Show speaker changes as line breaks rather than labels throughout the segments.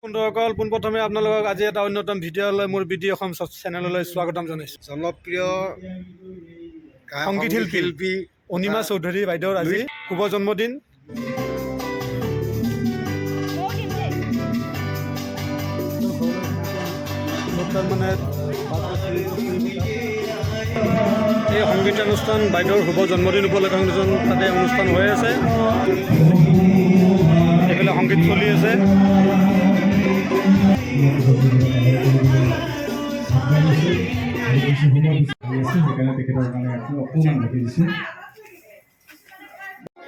বন্ধুসকল পোনপ্ৰথমে আপোনালোকক আজি এটা অন্যতম ভিডিঅ'লৈ মোৰ বিডি অসম চেনেললৈ স্বাগতম জনাইছোঁ।
জনপ্ৰিয়
সংগীত শিল্পী অনিমা চৌধুৰী বাইদেউৰ আজি শুভ জন্মদিন। মানে এই সংগীতানুষ্ঠান বাইদেউৰ শুভ জন্মদিন উপলক্ষে তাতে অনুষ্ঠান হৈ আছে, এইফালে সংগীত চলি আছে।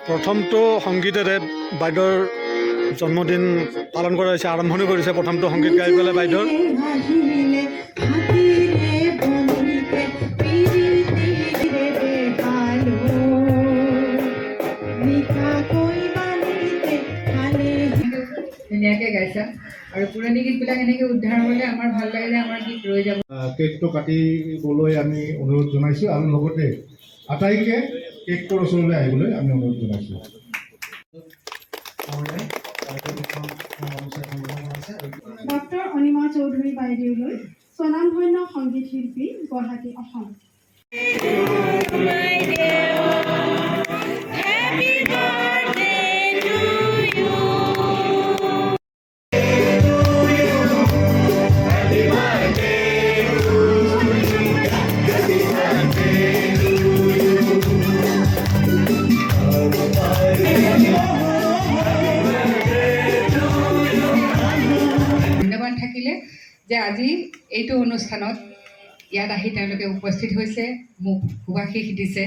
প্ৰথমটো সংগীতেৰে বাইদেউৰ জন্মদিন পালন কৰা হৈছে, আৰম্ভণি কৰিছে প্ৰথমটো সংগীত গাই পেলাই বাইদেউৰ।
ধুনীয়াকৈ গাইছা আৰু পুৰণি গীতবিলাক এনেকৈ উদ্ধাৰ হ'লে আমাৰ ভাল লাগিলে, আমাৰ গীত ৰৈ যাব।
কেকটো কাটিবলৈ আমি অনুৰোধ জনাইছোঁ আৰু লগতে আটাইকে কেকটোৰ ওচৰলৈ আহিবলৈ আমি অনুৰোধ জনাইছোঁ।
ডক্টৰ অনিমা চৌধুৰী বাইদেউলৈ স্বনামধন্য সংগীত শিল্পী গুৱাহাটী অসম।
ধন্যবাদ থাকিলে যে আজি এইটো অনুষ্ঠানত ইয়াত আহি তেওঁলোকে উপস্থিত হৈছে, মোক শুভাশীষ দিছে।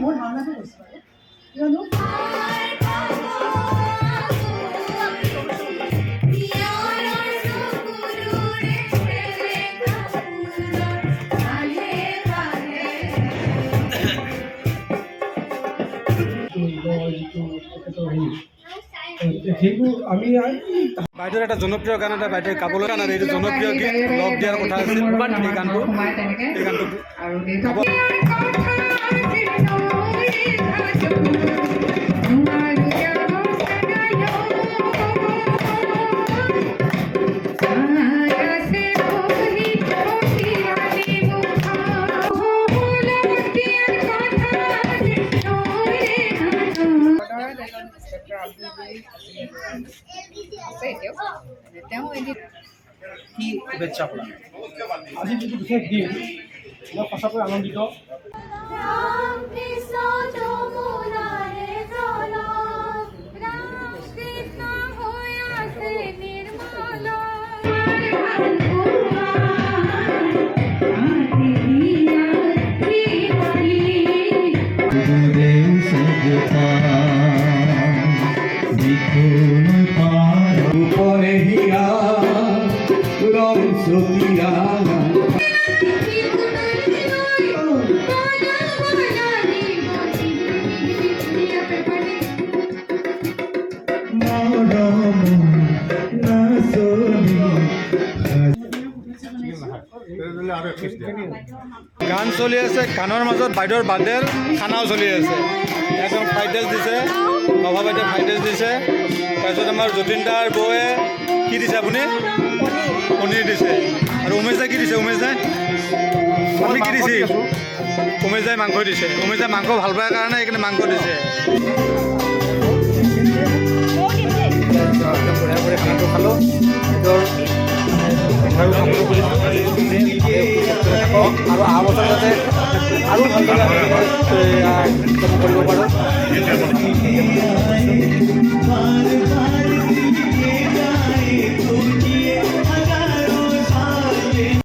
মোৰ ধাৰণাটো কৈছোঁ কিয়নো
সেইবোৰ আমি বাইদেউৰ এটা জনপ্ৰিয় গান এটা বাইদেউ গাবলৈ গান এইটো জনপ্ৰিয় গীত লগ দিয়াৰ কথা আছিল। এই গানটো
আৰু
কি শুভেচ্ছা কৰা আজি যিটো বিশেষ দিন, মই সঁচাকৈ আনন্দিত। গান চলি আছে, গানৰ মাজত বাইদেউৰ বাৰ্থডেৰ খানাও চলি আছে। একদম ফ্ৰাইড ৰাইচ দিছে, নভা বাইদেউ ফ্ৰাইড ৰাইচ দিছে। তাৰপিছত আমাৰ যতীন দাৰ বৌয়ে কি দিছে, আপুনি পনীৰ দিছে। আৰু উমেশ দাই কি দিছে? উমেশ দাই আপুনি কি দিছে? উমেশ দাই মাংস দিছে। উমেশ দাই মাংস ভাল পায় কাৰণে সেইকাৰণে মাংস দিছে। বঢ়িয়া বঢ়িয়া খানাটো খালোঁ। আৰু অহা বছৰ যাতে আৰু ভালদৰে কৰিব পাৰোঁ।